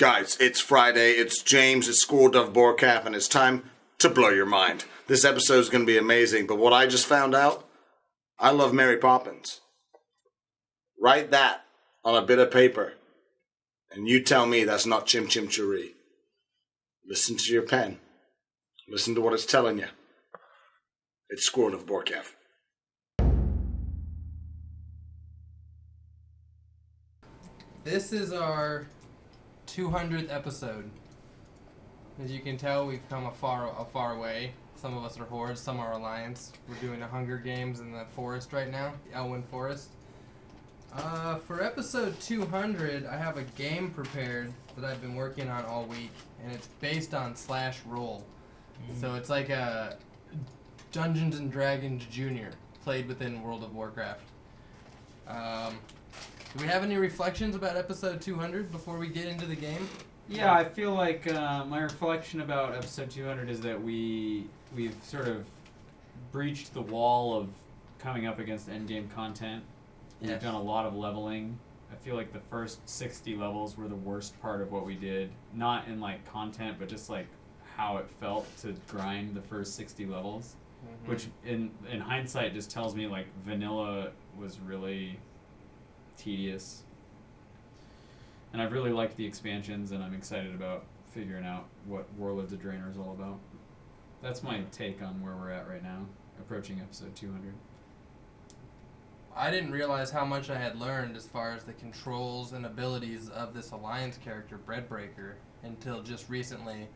Guys, it's Friday, it's James, it's Squirrel, Boar, and it's time to blow your mind. This episode is going to be amazing, but what I just found out, I love Mary Poppins. Write that on a bit of paper, and you tell me that's not Chim Chim Cheree. Listen to your pen. Listen to what it's telling you. It's Squirrel of Borcav. This is our 200th episode. As you can tell, we've come a far way. Some of us are Hordes, some are Alliance. We're doing a Hunger Games in the forest right now, the Elwyn Forest. For episode 200, I have a game prepared that I've been working on all week, and it's based on /roll. So it's like a Dungeons and Dragons Junior played within World of Warcraft. Do we have any reflections about episode 200 before we get into the game? Yeah, I feel like my reflection about episode 200 is that we've sort of breached the wall of coming up against endgame content. We've done a lot of leveling. I feel like the first 60 levels were the worst part of what we did. Not in like content, but just like how it felt to grind the first 60 levels. Mm-hmm. Which in hindsight just tells me like vanilla was really tedious. And I've really liked the expansions, and I'm excited about figuring out what Warlords of Draenor is all about. That's my take on where we're at right now, approaching episode 200. I didn't realize how much I had learned as far as the controls and abilities of this Alliance character, Breadbreaker, until just recently,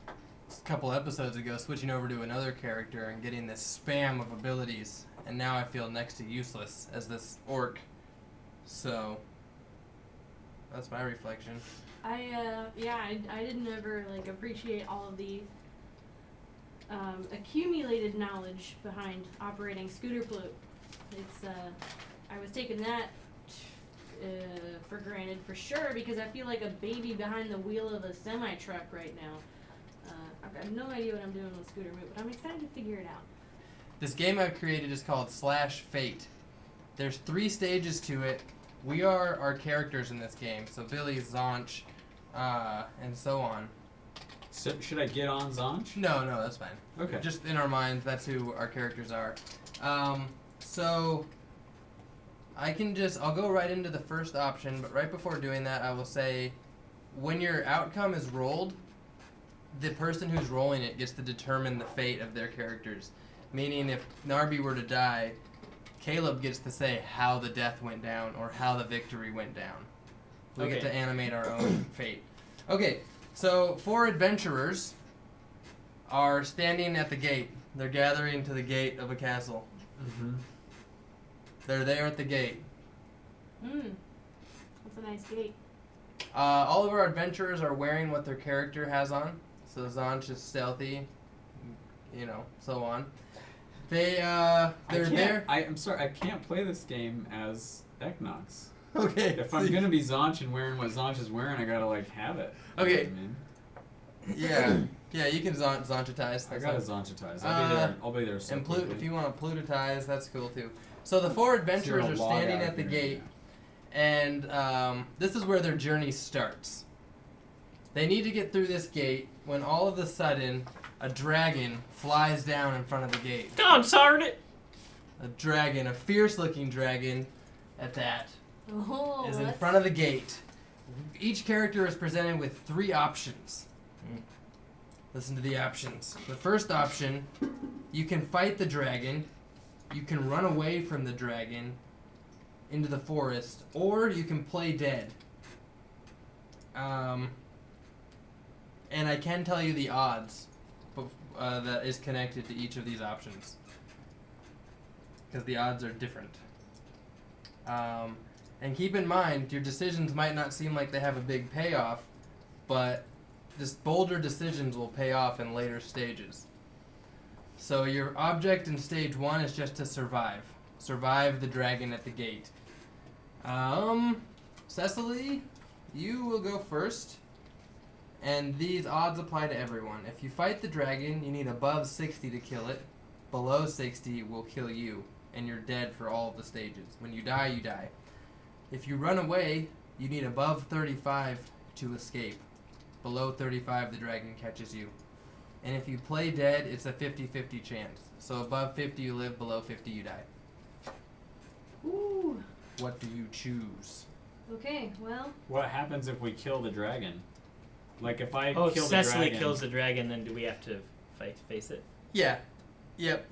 a couple episodes ago, switching over to another character and getting this spam of abilities. And now I feel next to useless as this orc. So, that's my reflection. I didn't ever appreciate all of the accumulated knowledge behind operating Scooter Flute. It's I was taking that for granted for sure, because I feel like a baby behind the wheel of a semi truck right now. I've got no idea what I'm doing with Scooter Flute, but I'm excited to figure it out. This game I've created is called /Fate. There's 3 stages to it. We are our characters in this game, so Billy, Zonch, and so on. So should I get on Zonch? No, that's fine. Okay. Just in our minds, that's who our characters are. So I'll go right into the first option, but right before doing that, I will say, when your outcome is rolled, the person who's rolling it gets to determine the fate of their characters. Meaning, if Narby were to die, Caleb gets to say how the death went down or how the victory went down. We get to animate our own fate. Okay, so 4 adventurers are standing at the gate. They're gathering to the gate of a castle. Mm-hmm. They're there at the gate. That's a nice gate. All of our adventurers are wearing what their character has on. So Zonch is stealthy, so on. They're there. I'm sorry, I can't play this game as Eknox. Okay. If I'm gonna be Zonch and wearing what Zonch is wearing, I gotta have it. Okay. You know what I mean? Yeah, you can Zonchitize. I gotta Zonchitize. I'll be there. So and if you want to plutitize, that's cool too. So the 4 adventurers are standing at the gate, and this is where their journey starts. They need to get through this gate when all of a sudden a dragon flies down in front of the gate. God darn it! A dragon, a fierce-looking dragon at that, is in front of the gate. Each character is presented with 3 options. Listen to the options. The first option, you can fight the dragon, you can run away from the dragon into the forest, or you can play dead. And I can tell you the odds that is connected to each of these options, because the odds are different. And keep in mind, your decisions might not seem like they have a big payoff, but just bolder decisions will pay off in later stages. So your object in stage 1 is just to survive. Survive the dragon at the gate. Cecily, you will go first. And these odds apply to everyone. If you fight the dragon, you need above 60 to kill it. Below 60 will kill you, and you're dead for all of the stages. When you die, you die. If you run away, you need above 35 to escape. Below 35, the dragon catches you. And if you play dead, it's a 50-50 chance. So above 50, you live. Below 50, you die. Ooh. What do you choose? Okay, well. What happens if we kill the dragon? Like if I Oh, if kill the Cecily dragon. kills the dragon, then do we have to face it? Yeah. Yep.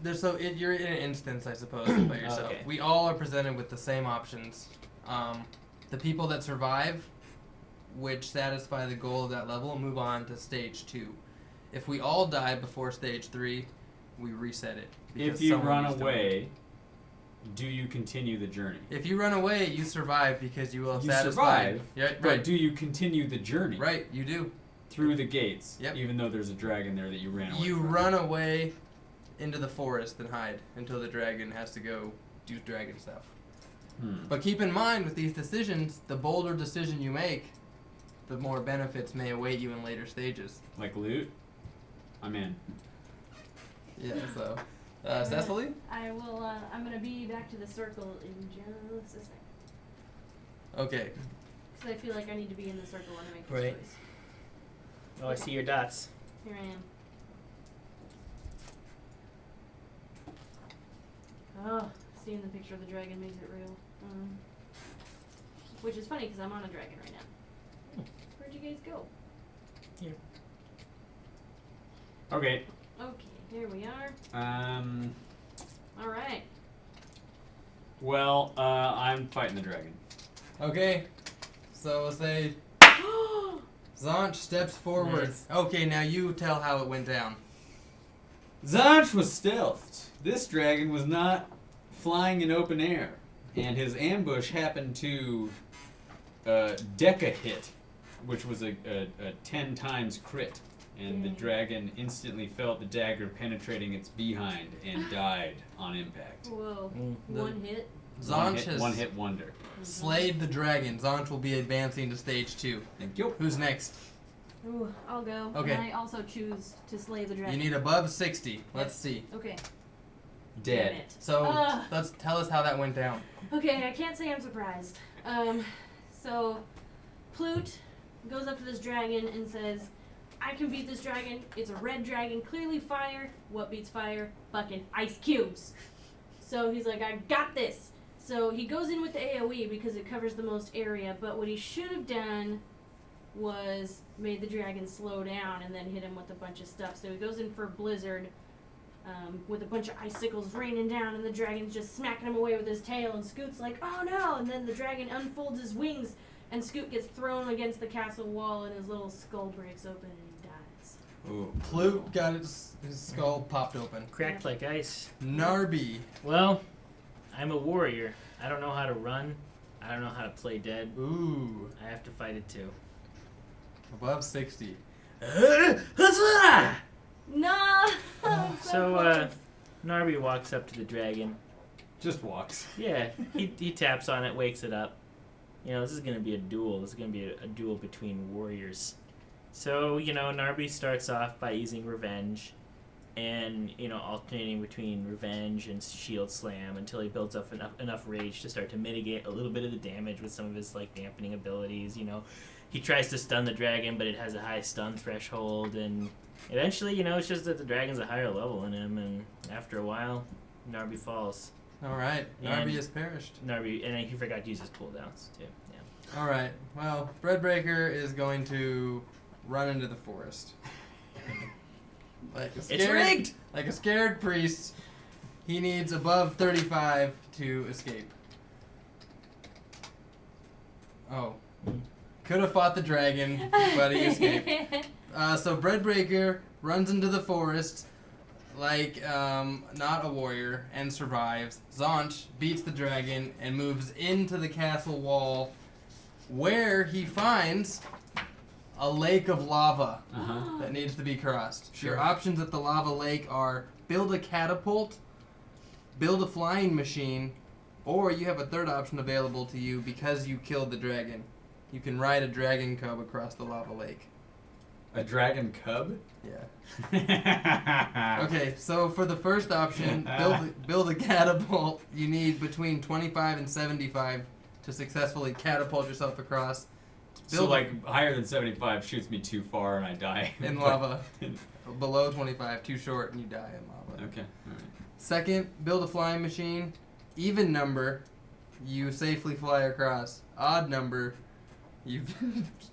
You're in an instance, I suppose, by yourself. Okay. We all are presented with the same options. The people that survive, which satisfy the goal of that level, move on to stage 2. If we all die before stage 3, we reset it. because If you someone run needs to away, do you continue the journey? If you run away, you survive because you will have You satisfied. survive, Yeah, But right. do you continue the journey? Right, you do. Through the gates. Yep. Even though there's a dragon there that you ran away You from. run away into the forest and hide until the dragon has to go do dragon stuff. But keep in mind with these decisions, the bolder decision you make, the more benefits may await you in later stages. Like loot? I'm in. Yeah, so. Cecily? I will, I'm gonna be back to the circle in just a second. Okay. Because I feel like I need to be in the circle when I make this Right. choice. Oh, I see your dots. Here I am. Oh, seeing the picture of the dragon makes it real. Which is funny because I'm on a dragon right now. Where'd you guys go? Here. Okay. Okay, here we are. Alright. Well, I'm fighting the dragon. Okay. So we'll say Zonch steps forward. Nice. Okay, now you tell how it went down. Zanch was stealthed. This dragon was not flying in open air. And his ambush happened to deck a hit, which was a 10 times crit. And the Dang. dragon instantly felt the dagger penetrating its behind and died on impact. Whoa. The- One hit. Zonch has One hit wonder. slayed the dragon. Zonch will be advancing to stage 2. Thank you. Who's next? Ooh, I'll go. Okay. And I also choose to slay the dragon. You need above 60. Let's see. Okay. Dead. Damn it. So Ugh. let's tell us how that went down. Okay, I can't say I'm surprised. So Plute goes up to this dragon and says, I can beat this dragon. It's a red dragon, clearly fire. What beats fire? Fucking ice cubes. So he's like, I got this. So he goes in with the AoE because it covers the most area, but what he should have done was made the dragon slow down and then hit him with a bunch of stuff. So he goes in for Blizzard with a bunch of icicles raining down, and the dragon's just smacking him away with his tail, and Scoot's like, oh no! And then the dragon unfolds his wings, and Scoot gets thrown against the castle wall, and his little skull breaks open, and he dies. Ooh. Plute got his skull popped open. Cracked like ice. Narby. Well, I'm a warrior. I don't know how to run. I don't know how to play dead. Ooh. I have to fight it too. Above 60. No! So, Narby walks up to the dragon. Just walks. Yeah, he taps on it, wakes it up. You know, this is going to be a duel. This is going to be a duel between warriors. So, you know, Narby starts off by using revenge and, you know, alternating between revenge and shield slam until he builds up enough rage to start to mitigate a little bit of the damage with some of his, like, dampening abilities, you know. He tries to stun the dragon, but it has a high stun threshold, and eventually, you know, it's just that the dragon's a higher level than him, and after a while, Narby falls. Alright. And- Narby has perished. Narby, and he forgot to use his cooldowns, too. Yeah. Alright. Well, Breadbreaker is going to run into the forest. Like a scared, rigged! Like a scared priest. He needs above 35 to escape. Oh. Could have fought the dragon, but he escaped. So Breadbreaker runs into the forest like not a warrior and survives. Zonch beats the dragon and moves into the castle wall where he finds a lake of lava Uh-huh. that needs to be crossed. Sure. Your options at the lava lake are build a catapult, build a flying machine, or you have a third option available to you because you killed the dragon. You can ride a dragon cub across the lava lake. A dragon cub? Yeah. Okay, so for the first option, build a catapult. You need between 25 and 75 to successfully catapult yourself across. So like higher than 75 shoots me too far and I die. in lava. Below 25, too short, and you die in lava. Okay, alright. Second, build a flying machine. Even number, you safely fly across. Odd number, you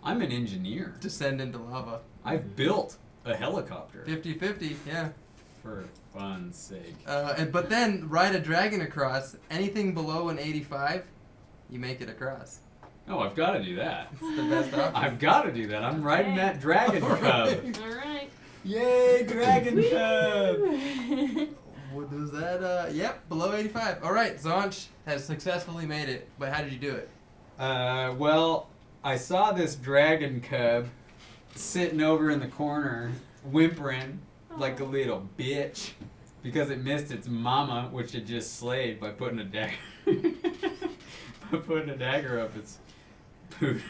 I'm an engineer. descend into lava. I've built a helicopter. 50-50, yeah. For fun's sake. But then, ride a dragon across. Anything below an 85, you make it across. Oh, I've got to do that. It's the best option. I've got to do that. I'm riding that dragon cub. Alright. Yay, dragon cub! What was that? Yep, below 85. Alright, Zonch has successfully made it. But how did you do it? Well, I saw this dragon cub sitting over in the corner, whimpering like a little bitch because it missed its mama, which it just slayed by putting a dagger up its poot.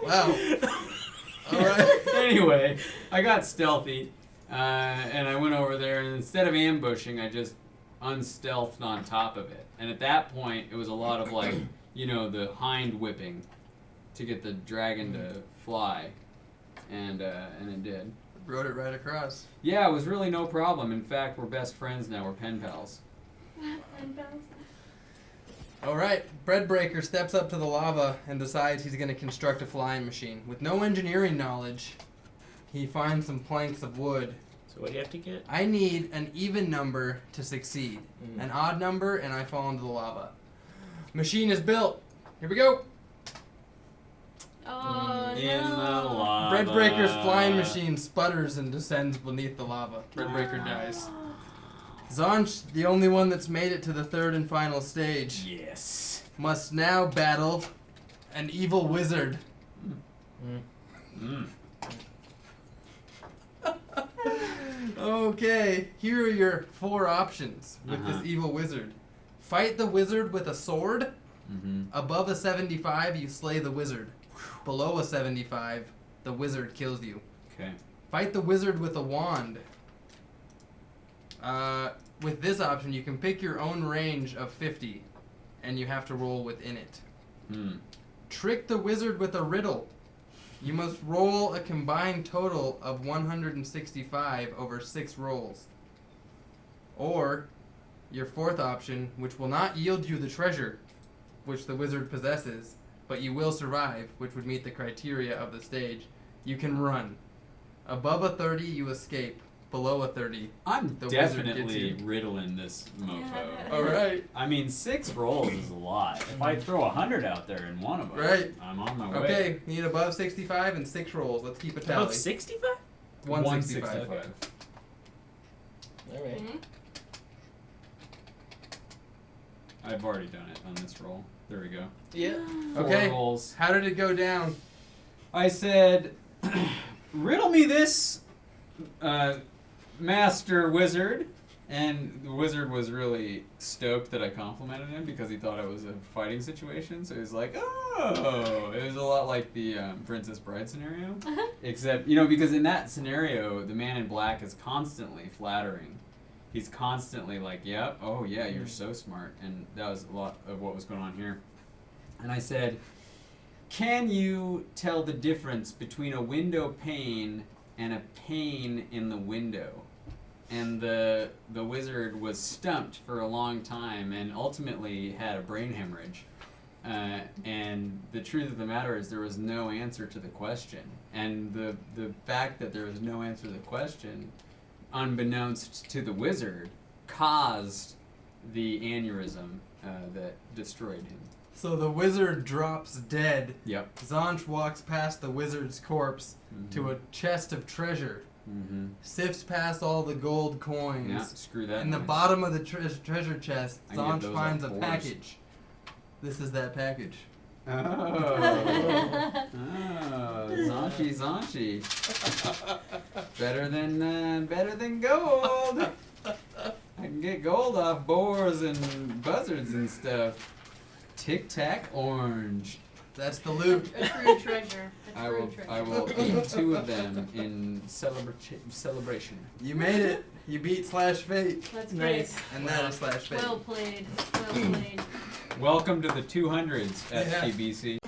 Wow. Alright. Anyway, I got stealthy, and I went over there, and instead of ambushing, I just unstealthed on top of it. And at that point, it was a lot of like, the hind whipping to get the dragon to fly, and it did. Rode it right across. Yeah, it was really no problem. In fact, we're best friends now. We're pen pals. Alright, Breadbreaker steps up to the lava and decides he's going to construct a flying machine. With no engineering knowledge, he finds some planks of wood. So what do you have to get? I need an even number to succeed. An odd number, and I fall into the lava. Machine is built. Here we go. Oh, In the no. lava. Breadbreaker's flying machine sputters and descends beneath the lava. Breadbreaker dies. Zonch, the only one that's made it to the third and final stage, Yes. must now battle an evil wizard. Mm. Okay, here are your 4 options with this evil wizard. Fight the wizard with a sword. Mm-hmm. Above a 75, you slay the wizard. Below a 75, the wizard kills you. Okay. Fight the wizard with a wand. With this option, you can pick your own range of 50, and you have to roll within it. Trick the wizard with a riddle. You must roll a combined total of 165 over 6 rolls. Or, your 4th option, which will not yield you the treasure, which the wizard possesses, but you will survive, which would meet the criteria of the stage. You can run. Above a 30, you escape. Below a 30, I'm the wizard definitely gets you. riddling this mofo. Alright. I mean, 6 rolls is a lot. If I throw 100 out there in one of them, Right. I'm on my way. Okay, you need above 65 and 6 rolls. Let's keep a tally. Above 65? 165. 165. Alright. Mhm. I've already done it on this roll. There we go. Yeah. 4 Okay. rolls. How did it go down? I said, riddle me this, master wizard. And the wizard was really stoked that I complimented him because he thought it was a fighting situation. So he was like, oh, it was a lot like the Princess Bride scenario. Except, because in that scenario, the man in black is constantly flattering. He's constantly like, yep, oh yeah, you're so smart. And that was a lot of what was going on here. And I said, can you tell the difference between a window pane and a pane in the window? And the wizard was stumped for a long time and ultimately had a brain hemorrhage. And the truth of the matter is there was no answer to the question. And the fact that there was no answer to the question, unbeknownst to the wizard, caused the aneurysm that destroyed him. So the wizard drops dead. Yep. Zonch walks past the wizard's corpse to a chest of treasure. Mm-hmm. Sifts past all the gold coins. Yeah, screw that. In the noise. bottom of the treasure chest, I get Zonch those finds a off boars. package. This is that package. Oh. Oh, Zonchi. Better than gold. I can get gold off boars and buzzards and stuff. Tic Tac orange. That's the loot. A true treasure. A I true will. treasure. I will eat 2 of them in celebration. You made it. You beat /fate. That's Nice. great. And that is /fate. Well played. Well played. Welcome to the 200s, Yeah. STBC.